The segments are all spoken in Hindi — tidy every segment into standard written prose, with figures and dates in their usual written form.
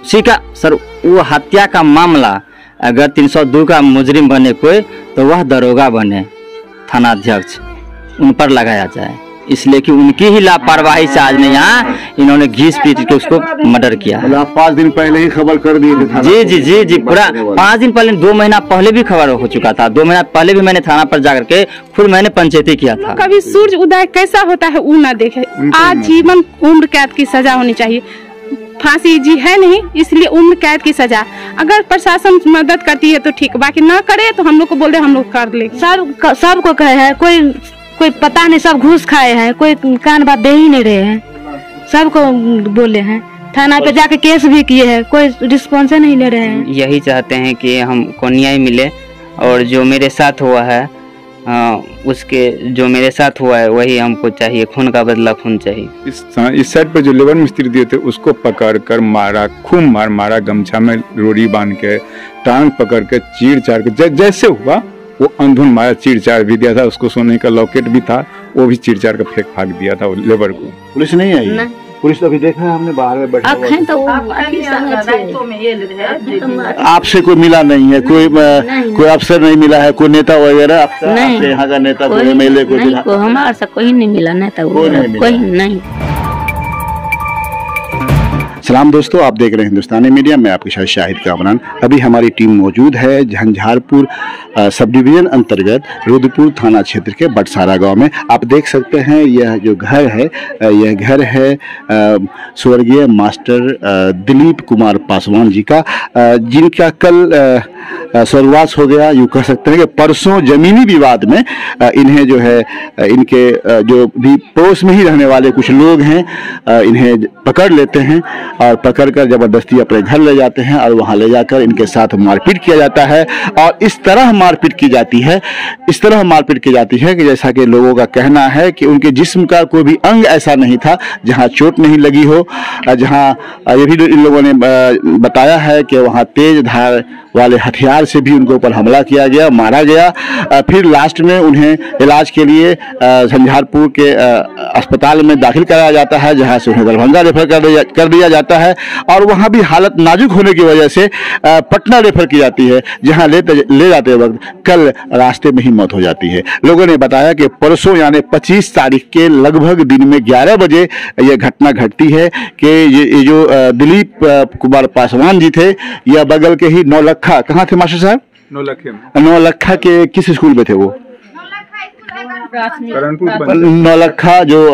सीखा सर। वो हत्या का मामला अगर 302 का मुजरिम बने कोई तो वह दरोगा बने, थानाध्यक्ष, उन पर लगाया जाए, इसलिए कि उनकी ही लापरवाही से आज में यहाँ इन्होंने घीस पीट के उसको मर्डर किया है। 5 दिन पहले ही खबर कर दिए थे। जी जी जी जी, पूरा 5 दिन पहले, 2 महीना पहले भी खबर हो चुका था। 2 महीना पहले भी मैंने थाना पर जाकर के खुद मैंने पंचायती किया था। कभी सूर्य उदय कैसा होता है वो ना देखे। आजीवन उम्र कैद की सजा होनी चाहिए। फांसी जी है नहीं, इसलिए उम्र कैद की सजा। अगर प्रशासन मदद करती है तो ठीक, बाकी ना करे तो हम लोग को बोल दे, हम लोग कर ले। सबको कहे हैं, कोई पता नहीं, सब घूस खाए हैं, कोई कान बात दे ही नहीं रहे हैं, सबको बोले हैं, थाना पे जाके केस भी किए हैं, कोई रिस्पॉन्स नहीं ले रहे हैं। यही चाहते हैं कि हमको न्याय मिले और जो मेरे साथ हुआ है उसके जो मेरे साथ हुआ है वही हमको चाहिए, खून का बदला खून चाहिए। इस साइड पे जो लेबर मिस्त्री दिए थे उसको पकड़ कर मारा, खूब मारा, गमछा में रोड़ी बांध के, टांग पकड़ के चीर चार के, जैसे हुआ वो अंधुन मारा, चीर चार भी दिया था। उसको सोने का लॉकेट भी था, वो भी चीर चार का फेंक फाक दिया था लेबर को। पुलिस नहीं आई? पुलिस तो अभी देखा है हमने, बाहर में बैठा आपसे कोई मिला नहीं है? कोई अफसर नहीं मिला है? कोई नेता वगैरह आपके यहाँ का नेता, कोई एमएलए, कोई हमारे से कोई नहीं मिला, नेता कोई नहीं। सलाम दोस्तों, आप देख रहे हैं हिंदुस्तानी मीडिया, मैं आपके साथ शाहिद कामरान। अभी हमारी टीम मौजूद है झंझारपुर सब डिवीजन अंतर्गत रुद्रपुर थाना क्षेत्र के बटसारा गांव में। आप देख सकते हैं यह जो घर है, यह घर है स्वर्गीय मास्टर दिलीप कुमार पासवान जी का, जिनका कल स्वर्गवास हो गया। यूँ कह सकते हैं कि परसों जमीनी विवाद में इन्हें जो है, इनके जो भी पड़ोस में ही रहने वाले कुछ लोग हैं, इन्हें पकड़ लेते हैं और पकड़कर जबरदस्ती अपने घर ले जाते हैं और वहां ले जाकर इनके साथ मारपीट किया जाता है। और इस तरह मारपीट की जाती है कि जैसा कि लोगों का कहना है कि उनके जिस्म का कोई भी अंग ऐसा नहीं था जहां चोट नहीं लगी हो, जहां ये भी इन लोगों ने बताया है कि वहां तेज धार वाले हथियार से भी उनके ऊपर हमला किया गया, मारा गया। फिर लास्ट में उन्हें इलाज के लिए झंझारपुर के अस्पताल में दाखिल कराया जाता है, जहां से उन्हें दरभंगा रेफर कर दिया जाता है और वहां भी हालत नाजुक होने की वजह से पटना रेफर की जाती है, जहां ले जाते वक्त कल रास्ते में ही मौत हो जाती है। लोगों ने बताया कि परसों यानी 25 तारीख के लगभग दिन में 11 बजे यह घटना घटती है कि ये जो दिलीप कुमार पासवान जी थे, यह बगल के ही नौलखा, कहाँ थे मास्टर साहब? नौलखा के किस स्कूल में थे वो? नौलखा, जो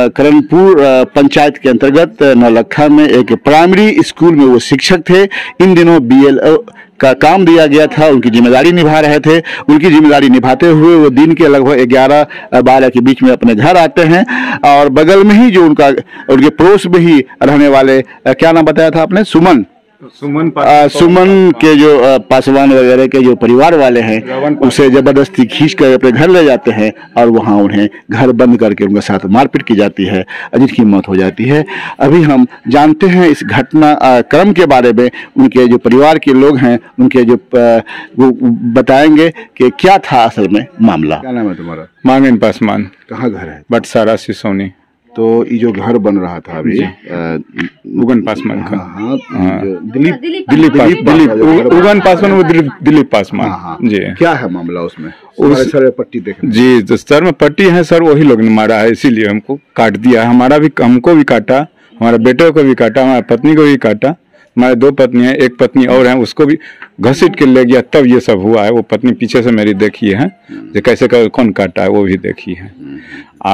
करणपुर पंचायत के अंतर्गत नौलखा में एक प्राइमरी स्कूल में वो शिक्षक थे। इन दिनों BLO का काम दिया गया था, उनकी जिम्मेदारी निभा रहे थे। उनकी जिम्मेदारी निभाते हुए वो दिन के लगभग 11-12 के बीच में अपने घर आते हैं और बगल में ही जो उनके पड़ोस में ही रहने वाले, क्या नाम बताया था आपने? सुमन के जो पासवान वगैरह के जो परिवार वाले हैं, उसे जबरदस्ती खींच कर अपने घर ले जाते हैं और वहां उन्हें घर बंद करके उनके साथ मारपीट की जाती है, जिनकी मौत हो जाती है। अभी हम जानते हैं इस घटना क्रम के बारे में, उनके जो परिवार के लोग हैं उनके जो वो बताएंगे कि क्या था असल में मामला। क्या नाम है तुम्हारा? मांगन पासवान। कहाँ घर है? बटसारा सिसोनी। तो ये जो घर बन रहा था अभी उगन पासवान का, दिलीप उगन पासवान, वो दिलीप पासवान जी। क्या है मामला उसमें? सर में पट्टी देख जी, तो सर में पट्टी है सर, वही लोग ने मारा है, इसीलिए हमको काट दिया है। हमको भी काटा, हमारे बेटे को भी काटा, हमारी पत्नी को भी काटा। हमारे 2 पत्नी है, एक पत्नी और है, उसको भी घसीट के ले गया, तब ये सब हुआ है। वो पत्नी पीछे से मेरी देखी है, जो कैसे कौन काटा है वो भी देखी है।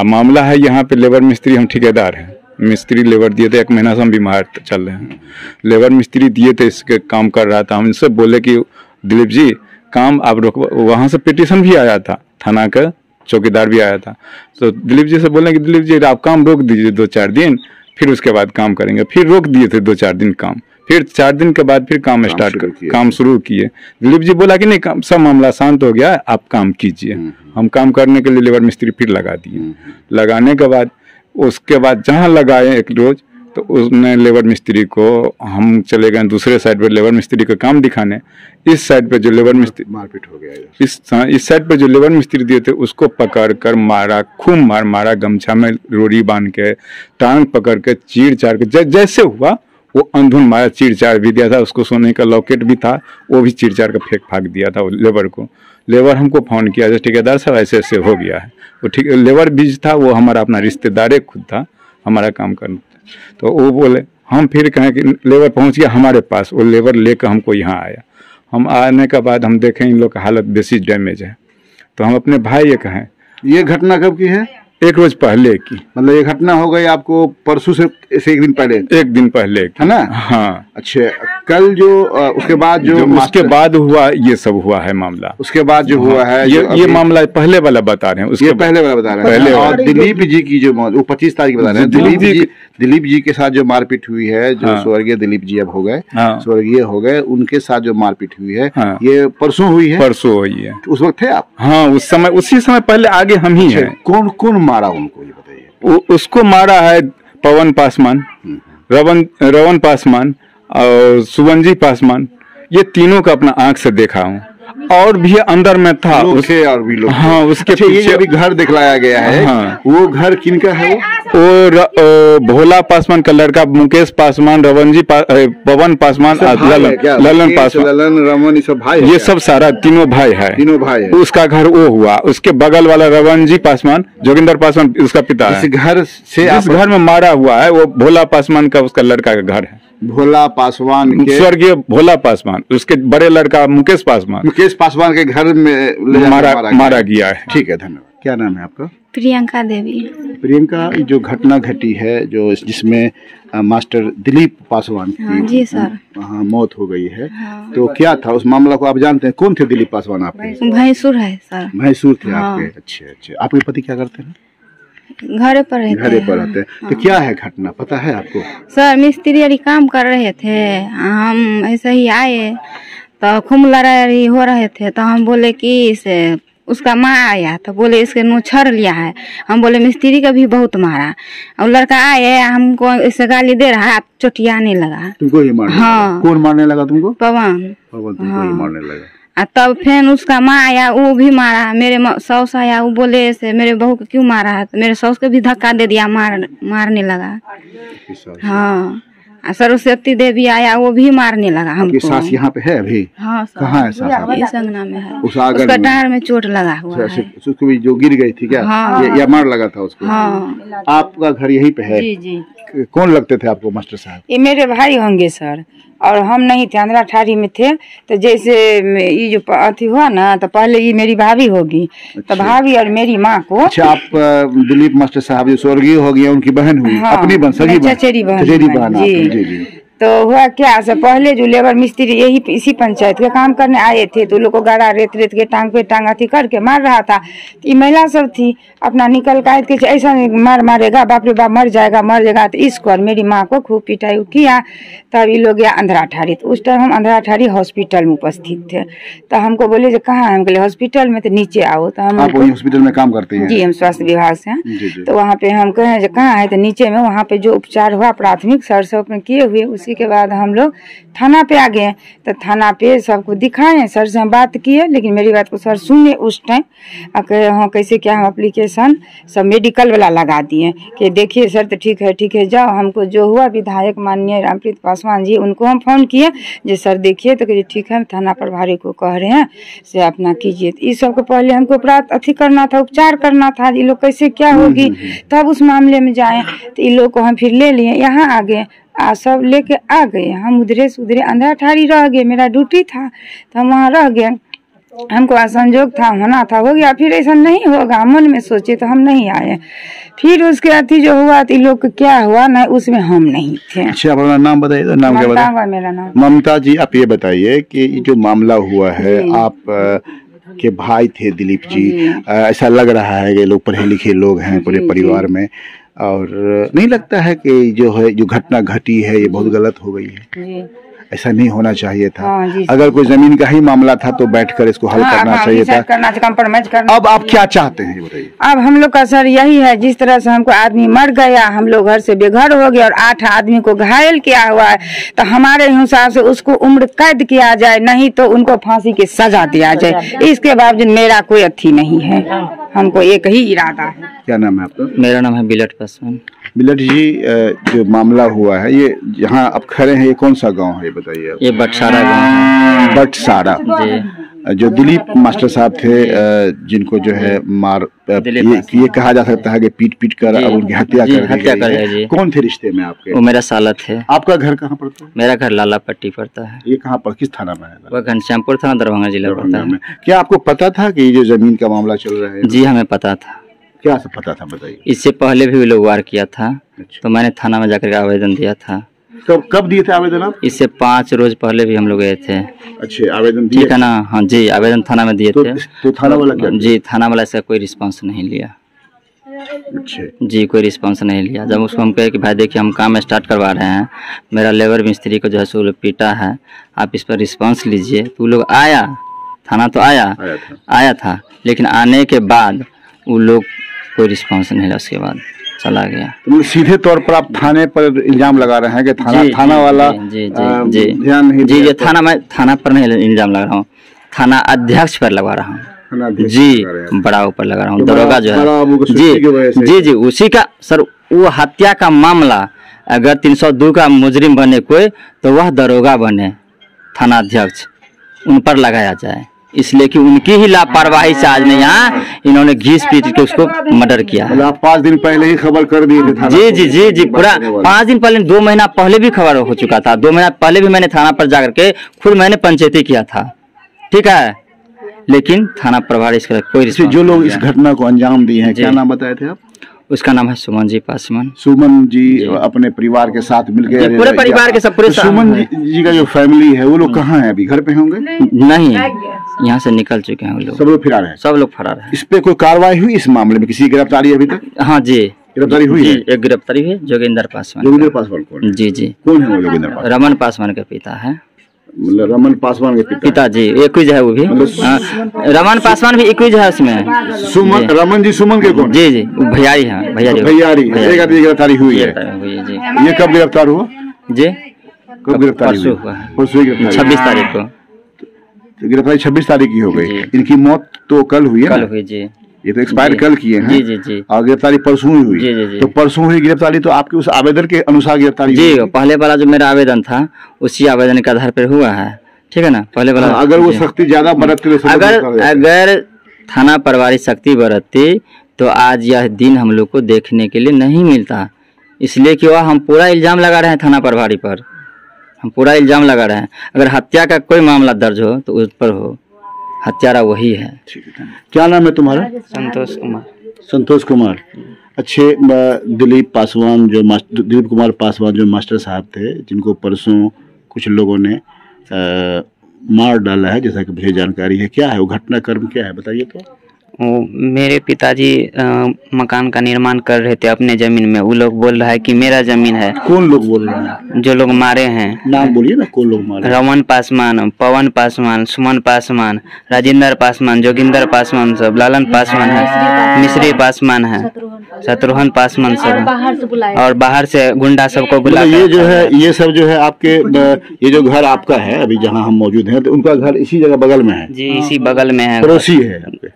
मामला है यहाँ पे लेबर मिस्त्री, हम ठेकेदार हैं, मिस्त्री लेबर दिए थे, 1 महीना से हम बीमार चल रहे हैं। लेबर मिस्त्री दिए थे, इसके काम कर रहा था। हम इनसे बोले कि दिलीप जी काम आप रोक, वहाँ से पिटीशन भी आया था, थाना का चौकीदार भी आया था। तो दिलीप जी से बोले कि दिलीप जी आप काम रोक दीजिए 2-4 दिन, फिर उसके बाद काम करेंगे। फिर रोक दिए थे 2-4 दिन काम, फिर 4 दिन के बाद फिर काम शुरू किए। दिलीप जी बोला कि नहीं, काम सब मामला शांत हो गया, आप काम कीजिए। हम काम करने के लिए लेबर मिस्त्री फिर लगा दिए। लगाने के बाद उसके बाद जहाँ लगाए एक रोज, तो उसने लेबर मिस्त्री को, हम चले गए दूसरे साइड पे लेबर मिस्त्री का काम दिखाने। इस साइड पे जो लेबर मिस्त्री, मारपीट हो गया। इस साइड पे जो लेबर मिस्त्री दिए थे उसको पकड़ कर मारा, खूब मारा, गमछा में रोड़ी बांध के, टांग पकड़ के, चीर चार के, जैसे हुआ वो अंधुन मारा, चीर-चार भी दिया था, उसको सोने का लॉकेट भी था, वो भी चीर-चार का फेंक फाक दिया था लेबर को। लेबर हमको फ़ोन किया, जैसे ठेकेदार साहब ऐसे ऐसे हो गया है। वो ठीक लेबर बीज था, वो हमारा अपना रिश्तेदार खुद था, हमारा काम करना। तो वो बोले, हम फिर कहें कि लेबर पहुंच गया हमारे पास, वो लेबर लेकर हमको यहाँ आया। हम आने के बाद हम देखें इन लोग का हालत बेसी डैमेज है, तो हम अपने भाई ये कहें। ये घटना कब की है? एक रोज पहले की। मतलब ये घटना हो गई आपको परसों से एक दिन पहले? एक दिन पहले की, है ना? हाँ। अच्छा, कल जो उसके बाद जो उसके बाद हुआ, ये सब हुआ है मामला। उसके बाद जो हुआ है, ये मामला पहले वाला बता रहे हैं, उसके पहले वाला बता रहे हैं। और दिलीप जी की जो वो 25 तारीख बता रहे हैं, दिलीप जी के साथ जो मारपीट हुई है, जो स्वर्गीय दिलीप जी अब हो गए, स्वर्गीय हो गए, उनके साथ जो मारपीट हुई है, ये परसों हुई है? परसों हुई है। उस वक्त थे आप? हाँ, उस समय, उसी समय पहले आगे हम ही हैं। कौन कौन मारा उनको, ये बताइए। उसको मारा है पवन पासवान, रवन पासवान और सुवंजी पासवान, ये तीनों का अपना आंख से देखा हूँ। और भी अंदर में था उसके, और भी लोग। हाँ, उसके पीछे अभी घर दिखलाया गया है। हाँ। वो घर किनका है? वो भोला पासवान का लड़का मुकेश पासवान, पवन पासवान, ललन पासवान, ललन, रमन, ये सब भाई, ये सब सारा तीनों भाई है। तीनों भाई है। उसका घर वो हुआ, उसके बगल वाला रवनजी पासवान, जोगिंदर पासवान उसका पिता है। इस घर से, जिस घर में मारा हुआ है, वो भोला पासवान का, उसका लड़का का घर है। भोला पासवान के, स्वर्गीय भोला पासवान, उसके बड़े लड़का मुकेश पासवान के घर में मारा गया है। ठीक है, धन्यवाद। क्या नाम है आपका? प्रियंका देवी। प्रियंका, जो घटना घटी है, जो जिसमें मास्टर दिलीप पासवान की जी सर, हाँ, मौत हो गई है, तो क्या था उस मामला को आप जानते हैं? कौन थे दिलीप पासवान आपके? भैंसुर है सर। भैंसुर थे आपके? अच्छा। आपके पति क्या करते हैं? घरे पर रहते हैं। तो क्या है घटना, पता है आपको? सर, मिस्त्री काम कर रहे थे, हम ऐसे ही आए तो खूब लड़ाई हो रहे थे, तो हम बोले कि इसे, उसका माँ आया तो बोले इसके नोछर लिया है। हम बोले मिस्त्री का भी बहुत मारा, और लड़का आए हमको इसे गाली दे रहा है, आप चोटियाने लगा। तुमको ही मारने? हाँ। कौन मारने लगा तुमको? पवन तुमको ही मारने लगा। तब फिर उसका माँ आया, वो भी मारा। मेरे सौस आया, वो बोले से मेरे बहू को क्यों मारा है, तो मेरे सौस को भी धक्का दे दिया, मारने लगा। हाँ, सरस्वती देवी आया, वो भी मारने लगा हमको। सास यहाँ पे है अभी? हाँ, कहाँ है सास? इस अंगना में है। उसका डार में चोट लगा हुआ है। उसको भी जो गिर गई थी क्या? हाँ। या मार लगा था उसको? हाँ। आपका घर यहीं पे है? जी जी। कौन लगते थे आपको मास्टर साहब? ये मेरे भाई होंगे सर, और हम नहीं थे, अंदर ठारी में थे। तो जैसे ये जो अथी हुआ ना, तो पहले ये मेरी भाभी होगी। तो भाभी और मेरी माँ को। अच्छा, आप दिलीप मास्टर साहब जो स्वर्गीय हो गए, उनकी बहन हुई? हाँ, अपनी बहन, सगी बहन? चचेरी बहन जी। तो हुआ क्या, से पहले जो लेबर मिस्त्री यही इसी पंचायत के काम करने आए थे, तो लोग को गाड़ा रेत के टांग पे टांग अथी करके मार रहा था। तो ये महिला सब थी, अपना निकल के ऐसा मारेगा, बाप रे बाप, मर जाएगा। तो इसको और मेरी माँ को खूब पिटाई किया। तब ये लोग गया अंधरा ठारी। तो उस टाइम हम अंधरा ठारी हॉस्पिटल में उपस्थित थे। तो हमको बोले जो कहाँ है, हम बोले हॉस्पिटल में। तो नीचे आओ। तो हम हॉस्पिटल में काम करते हैं? जी, हम स्वास्थ्य विभाग से हैं। तो वहाँ पे हम कहें जो कहाँ है, तो नीचे में वहाँ पे जो उपचार हुआ प्राथमिक सर में किए हुए, उसी के बाद हम लोग थाना पे आ गए। तो थाना पे सबको दिखाए, सर से हम बात किए, लेकिन मेरी बात को सर सुने उस टाइम। हाँ, कैसे क्या, हम एप्लीकेशन सब मेडिकल वाला लगा दिए कि देखिए सर, तो ठीक है जाओ। हमको जो हुआ, विधायक माननीय रामप्रीत पासवान जी, उनको हम फोन किए जो सर देखिए, तो ठीक है, थाना प्रभारी को कह रहे हैं से अपना कीजिए। तो इस सबको पहले हमको अपराध अथी करना था, उपचार करना था, ये लोग कैसे क्या होगी, तब उस मामले में जाए। तो ये लोग को हम फिर ले लिए, यहाँ आ गए, सब लेके आ गए। हम उधरे से उधरे अंधेरा ठारी रह गए, मेरा ड्यूटी था, तो हम वहाँ रह गए। हमको संजोग था, होना था, हो गया। फिर ऐसा नहीं होगा मन में सोचे, तो हम नहीं आए। फिर उसके अथी जो हुआ, तो लोग को क्या हुआ ना, उसमें हम नहीं थे। अच्छा, अपना नाम बताइए। नाम क्या बताइए? मेरा नाम ममता जी। आप ये बताइए कि जो मामला हुआ है, आप के भाई थे दिलीप जी, ऐसा लग रहा है कि लोग पढ़े लिखे लोग हैं पूरे परिवार में, और नहीं लगता है कि जो है, जो घटना घटी है, ये बहुत गलत हो गई है? ऐसा नहीं होना चाहिए था। हाँ जी। अगर कोई जमीन का ही मामला था तो बैठकर इसको हल करना चाहिए था। कंप्रोमाइज करना। अब आप क्या चाहते हैं बताइए? अब हम लोग का सर यही है, जिस तरह से हमको आदमी मर गया, हम लोग घर से बेघर हो गए और 8 आदमी को घायल किया हुआ है, तो हमारे हिसाब से उसको उम्र कैद किया जाए, नहीं तो उनको फांसी की सजा दिया जाए। इसके बावजूद मेरा कोई अथी नहीं है, हमको एक ही इरादा है। क्या नाम है आपका? मेरा नाम है बिलट पासवान। बिलट जी, जो मामला हुआ है ये जहाँ आप खड़े हैं, ये कौन सा गांव है ये बताइए? ये बटसारा गाँव है। बटसारा। जी। जो दिलीप मास्टर साहब थे, जिनको जो है ये कहा जा सकता है कि पीट कर और उनकी हत्या कर दी। कौन थे रिश्ते में आपके? वो मेरा साला थे। आपका घर कहाँ पड़ता है? मेरा घर लाला पट्टी पड़ता है। ये कहाँ पर, किस थाना में है? वो घनश्यामपुर थाना, दरभंगा जिला पड़ता है। क्या आपको पता था कि ये जो जमीन का मामला चल रहा है? जी हमें पता था। क्या सब पता था बताइए? इससे पहले भी वो लोग वार किया था। अच्छा। तो मैंने थाना में जाकर आवेदन दिया था। कब दिए थे आवेदन आप? इससे 5 रोज पहले भी हम लोग गए थे। अच्छे आवेदन दिए? ठीक है ना? हाँ जी, आवेदन थाना में दिए थे। तो थाना वाला क्या? जी, थाना वाला से कोई रिस्पांस नहीं लिया। अच्छे जी, कोई रिस्पांस नहीं लिया। जब उसको हम कहे कि भाई देखिए हम काम स्टार्ट करवा रहे हैं, मेरा लेबर मिस्त्री को जो है सो पीटा है, आप इस पर रिस्पांस लीजिए। तो लोग आया, थाना तो आया था, लेकिन आने के बाद वो लोग कोई रिस्पांस नहीं लिया, उसके बाद चला गया। तो सीधे तौर पर आप थाने पर इल्जाम लगा रहे हैं कि थाना वाला ध्यान नहीं? जी, थाना पर नहीं इल्जाम लगा रहा हूँ, थाना अध्यक्ष पर लगा रहा हूँ। जी, बड़ा ऊपर लगा रहा हूँ। दरोगा जो है जी, उसी का सर, वो हत्या का मामला अगर 302 का मुजरिम बने कोई, तो वह दरोगा बने, थाना अध्यक्ष, उन पर लगाया जाए। इसलिए कि उनकी ही लापरवाही से आज में यहाँ इन्होंने घीस पीट के उसको मर्डर किया है। आप 5 दिन पहले ही खबर कर दिए थे? जी, पूरा 5 दिन पहले, 2 महीना पहले भी खबर हो चुका था। 2 महीना पहले भी मैंने थाना पर जाकर के खुद मैंने पंचायती किया था, ठीक है, लेकिन थाना प्रभारी इसका कोई रिस्पॉन्स। जो लोग इस घटना को अंजाम दिए हैं, क्या नाम बताए थे आप? उसका नाम है सुमन जी पासवान। सुमन जी अपने परिवार के साथ मिलकर, पूरे परिवार के सब, पूरे सुमन जी का जो फैमिली है वो लोग कहाँ है अभी? घर पे होंगे? नहीं, यहाँ से निकल चुके हैं वो लोग। सब लोग फरार हैं? सब लोग फरार हैं। इस पे कोई कार्रवाई हुई इस मामले में? किसी गिरफ्तारी अभी तक? हाँ जी, गिरफ्तारी हुई है। एक गिरफ्तारी हुई, जोगिंदर पासवान। जोगिंदर पासवान कौन? जी, कौन है वो जोगिंदर पासवान? रमन पासवान के पिता है। मतलब रमन पासवान के पिता जी, इक्विज है वो भी। रमन पासवान भी इक्विज है उसमें। सुमन, रमन जी सुमन के कौन? जी, वो भैयारी है। भैयारी गिरफ्तारी हुई है। जी, ये कब गिरफ्तार हुआ जी? कब गिरफ्तारी हुई? परसों गिरफ्तारी, 26 तारीख को। गिरफ्तारी 26 तारीख की हो गई। इनकी मौत तो कल हुई है? कल हुई जी। ये तो एक्सपायर कल किए हैं। जी। और गिरफ्तारी परसों हुई। जी। तो परसों हुई गिरफ्तारी, तो आपके उस आवेदन के अनुसार गिरफ्तारी? जी, पहले वाला जो मेरा आवेदन था उसी आवेदन के आधार पर हुआ है, ठीक है ना? पहले वाला अगर वो सख्ती ज्यादा बरतती, अगर थाना प्रभारी सख्ती बरतती तो आज यह दिन हम लोग को देखने के लिए नहीं मिलता। इसलिए कि वह हम पूरा इल्जाम लगा रहे हैं थाना प्रभारी पर, हम पूरा इल्जाम लगा रहे हैं। अगर हत्या का कोई मामला दर्ज हो तो उस पर हो, हत्यारा वही है। क्या नाम है तुम्हारा? संतोष कुमार। संतोष कुमार। अच्छे, दिलीप कुमार पासवान जो मास्टर साहब थे, जिनको परसों कुछ लोगों ने मार डाला है, जैसा कि मुझे जानकारी है, क्या है वो घटनाक्रम, क्या है बताइए तो? मेरे पिताजी मकान का निर्माण कर रहे थे अपने जमीन में। वो लोग बोल रहा है कि मेरा जमीन है। कौन लोग बोल रहे हैं? जो लोग मारे हैं, नाम बोलिए ना, कौन लोग मारे? रमन पासवान, पवन पासवान, सुमन पासवान, राजेंद्र पासवान, जोगिंदर पासवान, सब लालन पासवान है, मिश्री पासवान है, शत्रुघ्न पासवान सब, और बाहर से गुंडा सबको बुला। ये जो है, ये सब जो है आपके, ये जो घर आपका है अभी जहाँ हम मौजूद हैं, तो उनका घर इसी जगह बगल में है? जी, इसी बगल में है। पड़ोसी है आपके?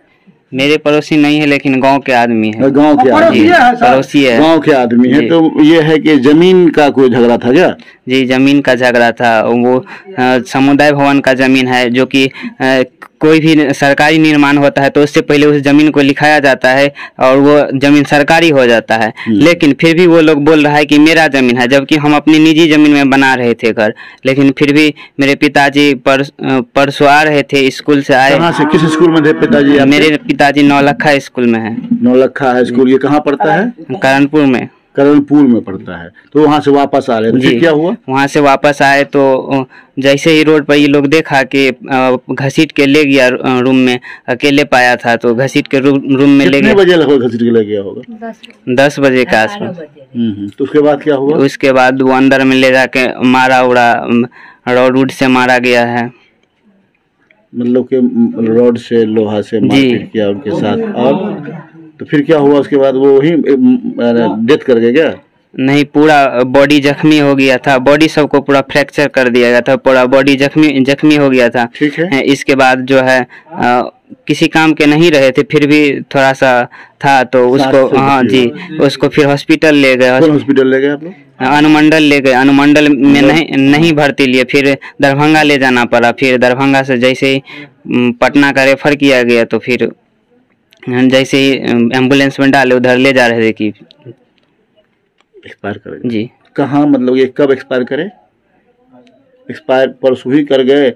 मेरे पड़ोसी नहीं है, लेकिन गांव के आदमी है। गांव के आदमी है, पड़ोसी है, गांव के आदमी है। तो ये है कि जमीन का कोई झगड़ा था क्या? जी, जमीन का झगड़ा था। वो समुदाय भवन का जमीन है, जो कि कोई भी सरकारी निर्माण होता है तो उससे पहले उस जमीन को लिखाया जाता है और वो जमीन सरकारी हो जाता है। लेकिन फिर भी वो लोग बोल रहा है कि मेरा जमीन है, जबकि हम अपनी निजी जमीन में बना रहे थे घर। लेकिन फिर भी मेरे पिताजी परसों आ रहे थे, स्कूल से आए। कहाँ से, किस स्कूल में थे पिताजी? मेरे पिताजी नौलखा स्कूल में है। नौलखा है स्कूल, ये कहाँ पड़ता है? करणपुर में। करणपुर में पड़ता है। तो वहाँ से वापस आ रहे थे, क्या हुआ? वहाँ से वापस आए तो जैसे ही रोड पर ये लोग देखा कि घसीट के ले गया रूम में, अकेले पाया था तो घसीट के रूम में ले गया। कितने बजे लगभग घसीट के ले गया होगा? 10 बजे के आसपास। तो उसके बाद क्या हुआ? उसके बाद वो अंदर में ले जाके मारा उड़ा, रॉड से मारा गया है। मतलब कि रॉड से, लोहा से मारपीट किया उनके साथ। और तो फिर क्या हुआ उसके बाद? वो वही डेथ कर गए क्या? नहीं, पूरा बॉडी जख्मी हो गया था, बॉडी सबको पूरा फ्रैक्चर कर दिया गया था, पूरा बॉडी जख्मी हो गया था। ठीक है। इसके बाद जो है किसी काम के नहीं रहे थे, फिर भी थोड़ा सा था तो उसको, हाँ जी, उसको फिर हॉस्पिटल ले गए। हॉस्पिटल ले गए आप लोग? अनुमंडल ले गए, अनुमंडल में नहीं भर्ती लिए, फिर दरभंगा ले जाना पड़ा। फिर दरभंगा से जैसे ही पटना का रेफर किया गया तो फिर जैसे ही एम्बुलेंस में डाले, उधर ले जा रहे थे कि एक्सपायर कर गए। जी। कहाँ, मतलब ये कब एक्सपायर करे? एक्सपायर परसों ही कर गए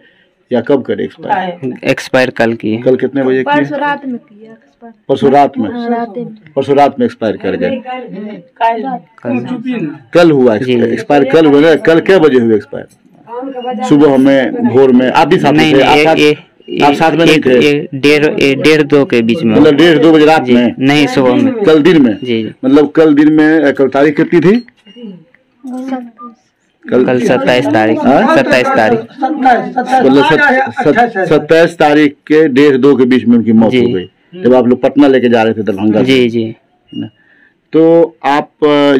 या कब करे एक्सपायर? एक्सपायर कल किए। कल कितने बजे किए? परसों रात में किया। परसों रात में? परसों रात में एक्सपायर कर गए। कल हुआ एक्सपायर, कल हुआ ना? कल क्या बजे हुए एक्सपायर? सुबह में, भोर में? आप भी साथ में थे? आप साथ में नहीं थे? 1:30 के बीच में। मतलब 1:30-2 बजे रात में? नहीं, सुबह में। कल दिन में? जी। मतलब कल दिन में। कल तारीख कितनी थी? कल 27 तारीख। 27 तारीख। मतलब 27 तारीख के 1:30-2 के बीच में उनकी मौत हो गई, जब आप लोग पटना लेके जा रहे थे दरभंगा। जी जी। तो आप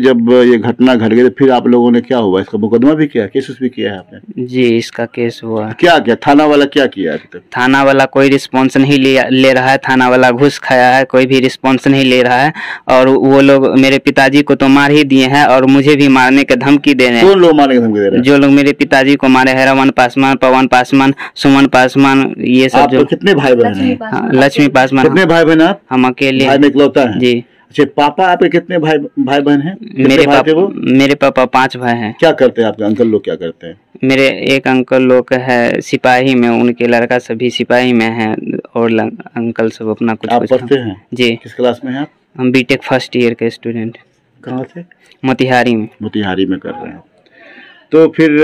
जब ये घटना घट गई तो फिर आप लोगों ने क्या हुआ? इसका मुकदमा भी किया, केस भी किया है आपने? जी, इसका केस हुआ। क्या क्या थाना वाला क्या किया अभी तक? थाना वाला कोई रिस्पॉन्स नहीं ले रहा है। थाना वाला घूस खाया है, कोई भी रिस्पॉन्स नहीं ले रहा है। और वो लोग मेरे पिताजी को तो मार ही दिए हैं और मुझे भी मारने की धमकी दे रहे हैं। कौन लोग मारने की धमकी दे रहे हैं? जो लोग मेरे पिताजी को मारे हैं, रमन पासवान, पवन पासवान, सुमन पासवान, ये सब। जो कितने भाई बहन हैं? लक्ष्मी पासवान। कितने भाई बहन आप? हम अकेले। भाई में इकलौता है? जी। अच्छा, पापा आपके कितने भाई बहन हैं? मेरे पापा 5 भाई हैं। क्या करते हैं आपके अंकल लोग? क्या करते हैं? मेरे एक अंकल लोग है सिपाही में, उनके लड़का सभी सिपाही में है और अंकल सब अपना कुछ। आप पढ़ते हैं? जी। किस क्लास में हैं आप? हम बीटेक फर्स्ट ईयर के स्टूडेंट। कहाँ से? मोतिहारी में। मोतिहारी में कर रहे हैं। तो फिर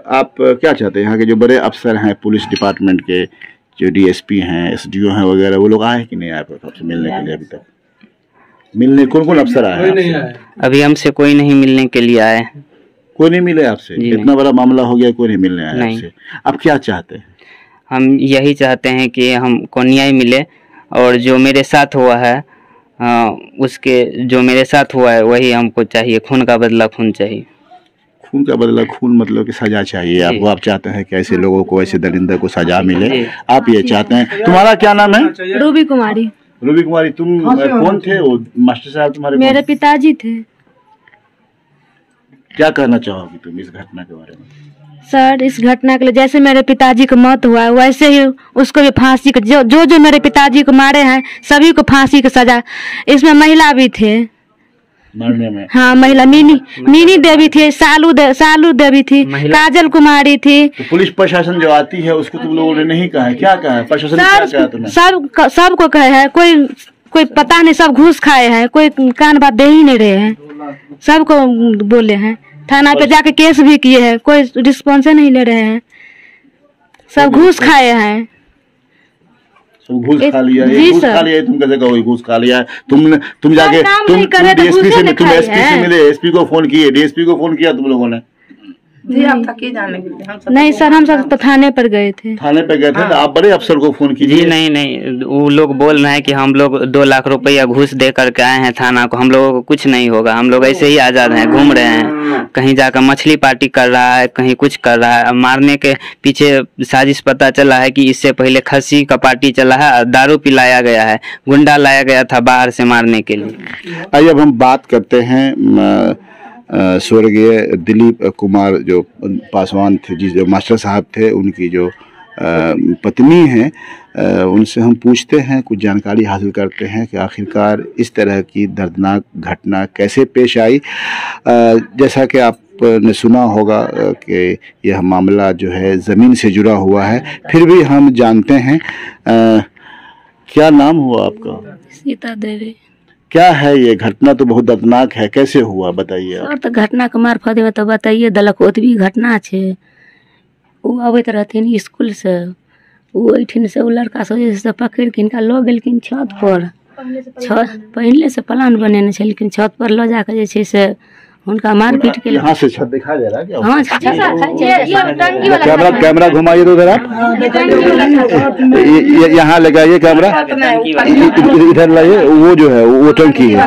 आप क्या चाहते हैं? यहाँ के जो बड़े अफसर हैं पुलिस डिपार्टमेंट के, जो डीएसपी हैं, एसडीओ हैं वगैरह, वो लोग आए कि नहीं आए आपसे मिलने के लिए अभी तक? मिलने कौन अफसर आया है? अभी हमसे कोई नहीं मिलने के लिए आए। कोई नहीं मिले आपसे? इतना बड़ा मामला हो गया, कोई नहीं मिलने आया आपसे। आप क्या चाहते हैं? हम यही चाहते हैं कि हमको न्याय मिले और जो मेरे साथ हुआ है उसके, जो मेरे साथ हुआ है वही हमको चाहिए। खून का बदला खून चाहिए। खून का बदला खून, मतलब कि सजा चाहिए आपको। आप चाहते हैं कि ऐसे लोगों को, ऐसे दरिंदर को सजा मिले, आप ये चाहते हैं। तुम्हारा क्या नाम है? रूबी कुमारी। रूबी कुमारी, तुम कौन थे? वो मास्टर साहब तुम्हारे? मेरे पिताजी थे। क्या कहना चाहोगी तुम इस घटना के बारे में? सर, इस घटना के लिए जैसे मेरे पिताजी को मौत हुआ है वैसे ही उसको भी फांसी का, जो मेरे पिताजी को मारे हैं सभी को फांसी की सजा। इसमें महिला भी थे मारने में। हाँ, महिला मीनी देवी थी, सालू देवी थी, काजल कुमारी थी। तो पुलिस प्रशासन जो आती है उसको तुम लोगों ने नहीं कहा है? क्या कहा है प्रशासन ने? क्या कहा तुमने? सबको कहे हैं, कोई पता नहीं, सब घूस खाए हैं, कोई कान बात दे ही नहीं रहे हैं। सबको बोले हैं, थाना पे जाके केस भी किए हैं, कोई रिस्पॉन्स नहीं ले रहे हैं। सब घूस खाए हैं। घूस खा लिया? घूस खा लिया? तुम कैसे कहोगे घूस खा लिया? तुम जाके तुम डीएसपी से, तुम एसपी से मिले, एसपी को फोन किए, डीएसपी को फोन किया तुम लोगों ने? नहीं सर, हम सब थाने पर गए थे। थाने पे गए थे? तो आप बड़े अफसर को फोन कीजिए। जी नहीं, वो लोग बोल रहे हैं कि हम लोग 2 लाख रुपया घूस दे करके आए हैं थाना को, हम लोगों को कुछ नहीं होगा, हम लोग ऐसे ही आजाद हैं, घूम रहे हैं। कहीं जाकर मछली पार्टी कर रहा है, कहीं कुछ कर रहा है। मारने के पीछे साजिश पता चला है कि इससे पहले खस्सी का पार्टी चला है, दारू पिलाया गया है, गुंडा लाया गया था बाहर से मारने के लिए। आइए अब हम बात करते हैं स्वर्गीय दिलीप कुमार जो पासवान थे, जो मास्टर साहब थे, उनकी जो पत्नी हैं, उनसे हम पूछते हैं, कुछ जानकारी हासिल करते हैं कि आखिरकार इस तरह की दर्दनाक घटना कैसे पेश आई। जैसा कि आपने सुना होगा कि यह मामला जो है ज़मीन से जुड़ा हुआ है, फिर भी हम जानते हैं। क्या नाम हुआ आपका? सीता देवी। क्या है ये घटना? तो बहुत दर्दनाक है, कैसे हुआ बताइए आप। सर, तो घटना के मार्फत में तो बताइए दलक ओतबी घटना छे। वो अबैत रहथिन स्कूल से, वो एठिन से वो लड़का सब से पकड़ के इनका लऽ गेलखिन छत पर। पहले से प्लान बनेने छलखिन, छत पर लऽ जाके जे छै से उनका मारपीट के यहाँ से छत दिखा दे रहा है क्या? हाँ टंकी वाला कैमरा कैमरा घुमाइए तो उधर आप यहाँ लगाइए कैमरा, इधर लाइए। वो जो है वो टंकी है।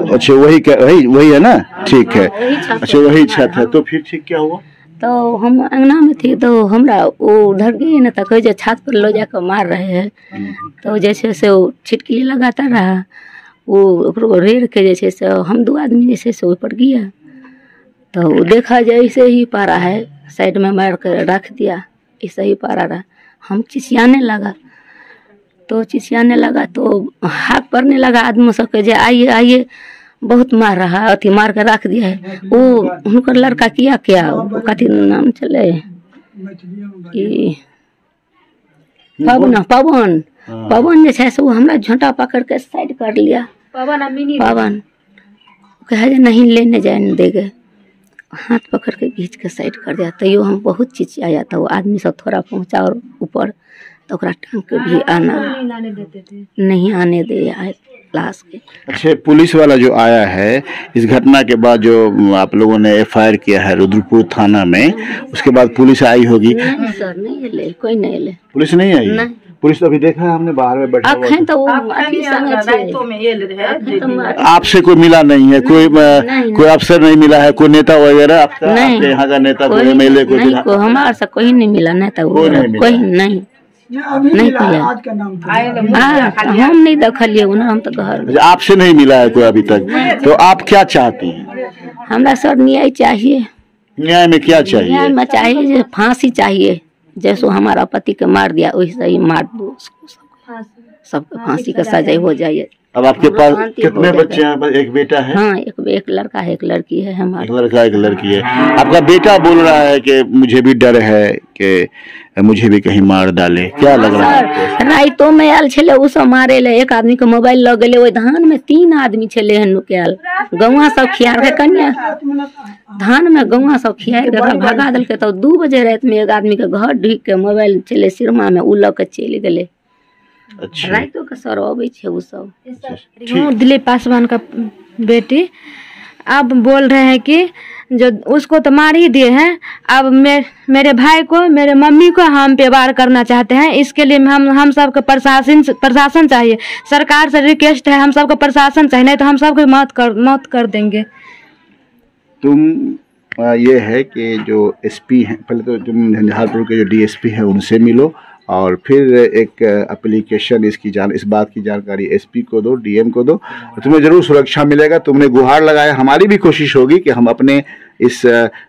अच्छा वही वही है ना, ठीक है। अच्छा वही छत है। तो फिर ठीक क्या हुआ? तो हम अंगना में थे तो हमरा वो उधर गए ना तो कोई छत पर लो जाकर मार रहे हैं। तो जैसे से वो छिटकली लगाता रहा, वो रेड़ के जैसे से हम 2 आदमी जैसे से ऊपर गया तो वो देखा जैसे ही पारा है साइड में मार कर रख दिया, ऐसे ही पारा रहा। हम चिचियाने लगा तो हाथ पड़ने लगा आदमी सबके, जे आइए आइए बहुत मार रहा, अथी मार कर रख दिया है। वो उनका लड़का किया क्या, वो कथी नाम चले पवन जे से वो हमरा झोंटा पकड़ के साइड कर लिया। पवन कहे जे नहीं लेने जाने देगे, हाथ पकड़ के खींच के साइड कर दिया। तैयो हम बहुत चिचियाया था। वो आदमी सब थोड़ा पहुंचा और ऊपर तो टांग के भी आना नहीं आने दे आए लाश के। अच्छा पुलिस वाला जो आया है इस घटना के बाद, जो आप लोगों ने FIR किया है रुद्रपुर थाना में, उसके बाद पुलिस आई होगी? नहीं सर नहीं ले, कोई नहीं ले, पुलिस नहीं आई? नहीं। पुलिस तो अभी देखा है हमने बाहर में बैठा हुआ है। तो वो आपसे कोई मिला नहीं है? कोई अफसर नहीं मिला है? कोई नेता वगैरह आपका यहाँ का नेता, कोई MLA को हमारे से कोई नहीं मिला, नेता कोई नहीं हम नहीं देखलिए उन्हें, हम तो घर। आपसे नहीं मिला है कोई अभी तक? तो आप क्या चाहती हैं? हमरा सर न्याय चाहिए। न्याय में क्या चाहिए? न्याय में चाहिए फांसी चाहिए, जैसे हमारा पति के मार दिया वैसे ही मार दो उसको, सबको फांसी का सजा हो जाए। अब आपके पास कितने बच्चे हैं? एक बेटा है? हाँ एक लड़का है, एक लड़की है हमारा। एक लड़का एक लड़की है। आपका बेटा बोल रहा है कि मुझे भी डर है कि मुझे भी कहीं मार डाले, क्या लग रहा है? राइतो में आयल छले उ सब मारे ले, एक आदमी के मोबाइल लग गए। धान में 3 आदमी छले हन नुकेल, गौवा सब खियार के कन्या धान में गौवा सब खियार के भगा दल के। तो 2 बजे रात में एक आदमी के घर ढीक के मोबाइल चले सिरमा में उ लग के चल गए। अच्छा राइतो के सर अबै छे उ सब। दिलीप पासवान का बेटी अब बोल रहे हैं कि जो उसको तो मार ही दिए हैं, अब मेरे भाई को, मेरे मम्मी को हम पे वार करना चाहते हैं। इसके लिए हम सबको प्रशासन चाहिए, सरकार से रिक्वेस्ट है, हम सबको प्रशासन चाहिए, नहीं तो हम सबको मौत कर देंगे। तुम ये है कि जो SP हैं, पहले तो तुम झंझारपुर के जो DSP है उनसे मिलो और फिर एक एप्लीकेशन इस बात की जानकारी SP को दो, DM को दो, तुम्हें जरूर सुरक्षा मिलेगा। तुमने गुहार लगाया, हमारी भी कोशिश होगी कि हम अपने इस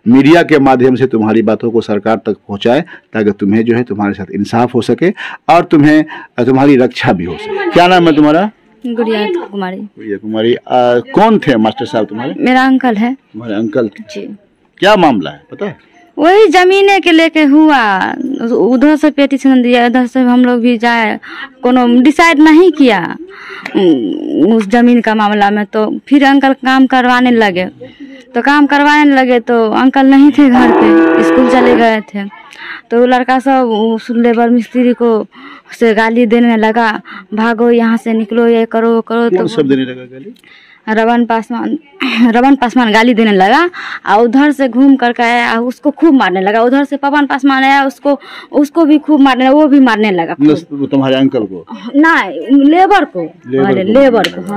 मीडिया के माध्यम से तुम्हारी बातों को सरकार तक पहुंचाएं, ताकि तुम्हें जो है तुम्हारे साथ इंसाफ हो सके और तुम्हें तुम्हारी रक्षा भी हो सके। क्या नाम है तुम्हारा? गुड़िया कुमारी। गुड़िया कुमारी। कौन थे मास्टर साहब तुम्हारे? मेरा अंकल है। तुम्हारे अंकल जी। क्या मामला है पता है? वही जमीने के लेके हुआ, उधर से पेटिशन दिया, उधर से हम लोग भी जाए, कोनो डिसाइड नहीं किया उस जमीन का मामला में। तो फिर अंकल काम करवाने लगे, तो अंकल नहीं थे घर पे, स्कूल चले गए थे। तो लड़का सब उस लेबर मिस्त्री को से गाली देने लगा, भागो यहाँ से, निकलो, ये करो करो। तो सब देने लगा गाली? रवन पासवान गाली देने लगा और उधर से घूम करके आया, उसको खूब मारने लगा। उधर से पवन पासवान आया, उसको भी खूब मारने, वो भी मारने लगा। तुम्हारे अंकल को? नहीं,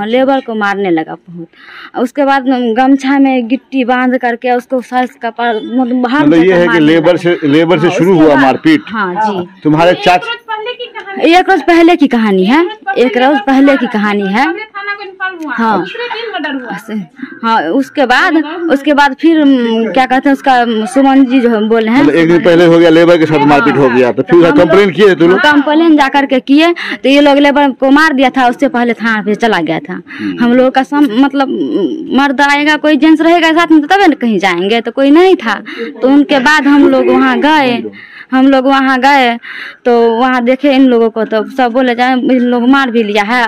लेबर को मारने लगा बहुत। उसके बाद गमछा में गिट्टी बांध करके उसको सर का मतलब ये है कि लेबर से शुरू हुआ मारपीट? हाँ जी। तुम्हारे चाचा? 1 रोज पहले की कहानी है, 1 रोज पहले की कहानी है। हाँ हाँ। उसके बाद फिर क्या कहते हैं उसका, सुमन जी जो बोले हैं, एक दिन पहले हो गया, लेबर के साथ मारपीट हो गया। तो फिर कंप्लेन किए तुम लोग? कंप्लेन जा करके किए, तो ये लोग लेबर को मार दिया था, उससे पहले थाना पे चला गया था। हम लोग का मतलब मर्द आएगा, कोई जेंट्स रहेगा साथ में, तब न कहीं जाएंगे, तो कोई नहीं था। तो उनके बाद हम लोग वहाँ गए, तो वहाँ देखे इन लोगों को, तो सब बोले जाए इन लोग मार भी लिया है,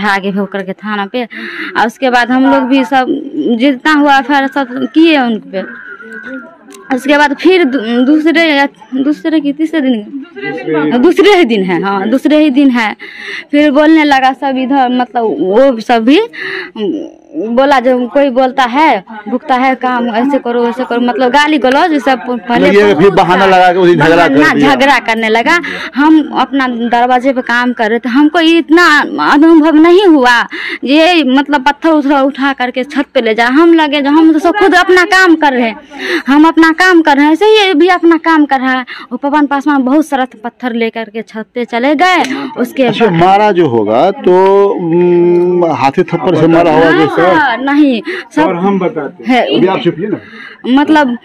आगे होकर के थाना पे। और उसके बाद हम लोग भी सब जितना हुआ फिर सब किए उन पे। उसके बाद फिर दूसरे ही दिन है फिर बोलने लगा सब इधर, मतलब वो सब भी बोला जो कोई बोलता है भुगता है काम ऐसे करो वैसे करो, मतलब गाली गलौज सब पहले ये फिर बहाना लगा के उसी झगड़ा कर दिया। झगड़ा करने लगा। हम अपना दरवाजे पे काम कर रहे थे, हमको इतना अनुभव नहीं हुआ ये मतलब पत्थर उठा करके छत पे ले जा। हम लगे जो हम तो खुद अपना काम कर रहे हैं, हम अपना काम कर रहे हैं, ऐसे ही भी अपना काम कर रहा है। वो पवन पासवान बहुत सारा पत्थर लेकर के छत पे चले गए। उसके मारा जो होगा तो हाथी थप्पड़ से मारा होगा नहीं सब और हम बताते हैं। अभी आप छुपिए ना। मतलब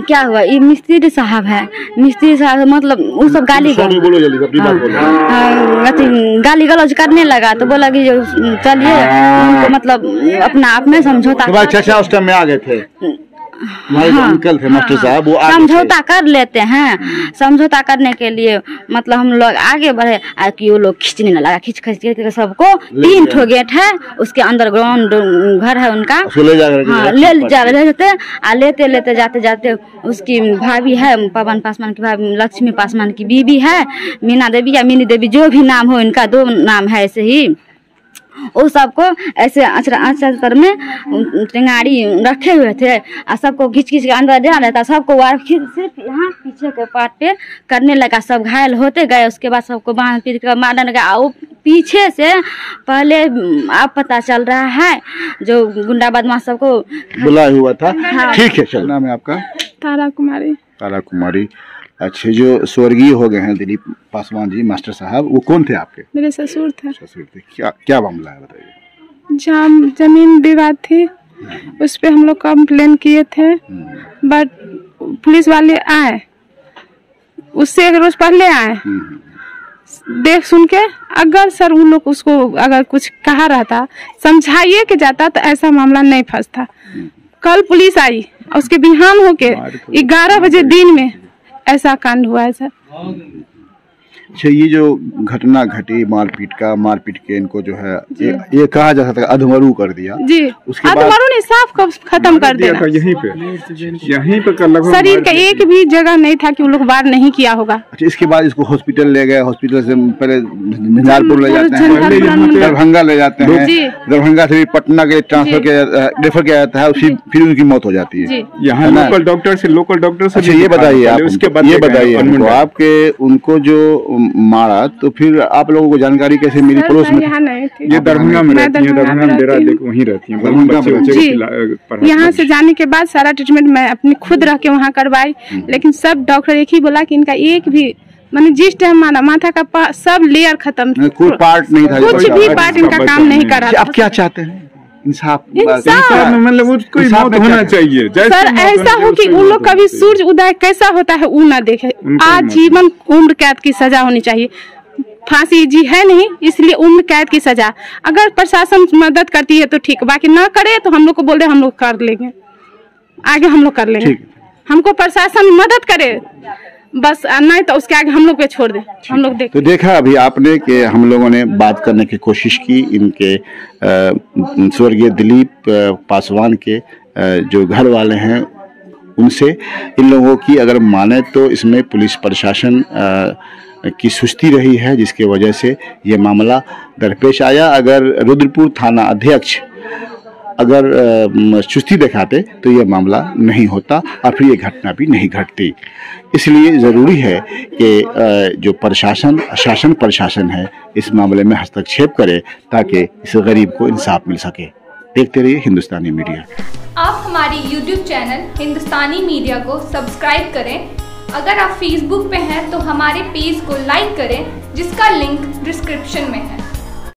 क्या हुआ, ये मिस्त्री साहब है, मिस्त्री साहब मतलब वो सब गाली बोलो जल्दी अपनी बात बोलो। गाली गलौज करने लगा तो बोला कि चलिए उनको मतलब अपना आप में समझौता। चाचा उस टाइम में आ गए थे, अंकल थे मास्टर साहब, वो समझौता कर लेते हैं। समझौता करने के लिए मतलब हम लोग आगे बढ़े कि वो लोग खींचने न लगा, खींच के सबको 3 ठो गेट है, उसके अंडरग्राउंड घर है उनका, ले जा रहे थे। लेते लेते जाते जाते उसकी भाभी है पवन पासवान की भाभी, लक्ष्मी पासवान की बीबी है, मीना देवी या मिनी देवी जो भी नाम हो, इनका 2 नाम है ऐसे ही। वो सबको ऐसे अचर में टेंगाड़ी रखे हुए थे और सबको खींच के अंदर जा रहा था। सबको वार सिर्फ यहाँ पीछे के पार्ट पे करने लगा, सब घायल होते गए। उसके बाद सबको बांध पीट कर मारने लगा। वो पीछे से पहले अब पता चल रहा है जो गुंडा बदमाश सबको बुलाया हुआ था। ठीक है, चल नाम है आपका? तारा कुमारी। तारा कुमारी। अच्छा, जो स्वर्गीय हो गए हैं दिलीप पासवान जी मास्टर साहब, वो कौन थे आपके? मेरे ससुर थे। ससुर थे। क्या मामला है बताइए? जमीन विवाद थी, उस पे हम लोग कंप्लेन किए थे, बट पुलिस वाले आए, उससे 1 रोज पहले आए, देख सुन के अगर सर उन लोग उसको अगर कुछ कहा रहता, समझाइए के जाता तो ऐसा मामला नहीं फंसता। कल पुलिस आई, उसके बिहान होके 11 बजे दिन में ऐसा कांड हुआ है सर। अच्छा, ये जो घटना घटी मारपीट के इनको जो है ये कहा जा सकता है अधमरू कर दिया जी। उसके अधमरू ने साफ खत्म कर दिया यहीं पे शरीर का एक भी जगह नहीं था कि वो लोग वार नहीं किया होगा। अच्छा, इसके बाद इसको हॉस्पिटल ले गए, हॉस्पिटल से पहले झंझारपुर ले जाते हैं, दरभंगा ले जाते हैं, दरभंगा से भी पटना के रेफर किया जाता है, फिर उनकी मौत हो जाती है। यहाँ लोकल डॉक्टर से। अच्छा, ये बताइए आपके उनको जो मारा तो फिर आप लोगों को जानकारी कैसे मिली? पड़ोस में ये दरभंगा में रहती है, दरभंगा में डेरा लेके वहीं रहती है। यहाँ से जाने के बाद सारा ट्रीटमेंट मैं अपनी खुद रह के वहाँ करवाई, लेकिन सब डॉक्टर एक ही बोला कि इनका एक भी मैंने जिस टाइम मारा माथा का सब लेयर खत्म, कोई पार्ट नहीं था, कुछ भी पार्ट इनका काम नहीं कर रहा था। आप क्या चाहते हैं? इंसाफ मतलब उसको मौत होना चाहिए। सर ऐसा हो कि उन लोग कभी सूर्य उदय कैसा होता है वो ना देखे। आजीवन उम्र कैद की सजा होनी चाहिए। फांसी जी है नहीं, इसलिए उम्र कैद की सजा। अगर प्रशासन मदद करती है तो ठीक, बाकी ना करे तो हम लोग को बोल दे, हम लोग कर लेंगे, आगे हम लोग कर लेंगे। हमको प्रशासन मदद करे बस, नहीं तो उसके आगे हम लोग पे छोड़ दे, हम लोग देख। तो देखा अभी आपने कि हम लोगों ने बात करने की कोशिश की इनके स्वर्गीय दिलीप पासवान के जो घर वाले हैं उनसे। इन लोगों की अगर माने तो इसमें पुलिस प्रशासन की सुस्ती रही है, जिसके वजह से ये मामला दरपेश आया। अगर रुद्रपुर थाना अध्यक्ष अगर सुस्ती दिखाते तो ये मामला नहीं होता और फिर ये घटना भी नहीं घटती। इसलिए ज़रूरी है कि जो शासन प्रशासन है इस मामले में हस्तक्षेप करे ताकि इस गरीब को इंसाफ मिल सके। देखते रहिए हिंदुस्तानी मीडिया। आप हमारी YouTube चैनल हिंदुस्तानी मीडिया को सब्सक्राइब करें। अगर आप Facebook पे हैं तो हमारे पेज को लाइक करें, जिसका लिंक डिस्क्रिप्शन में है।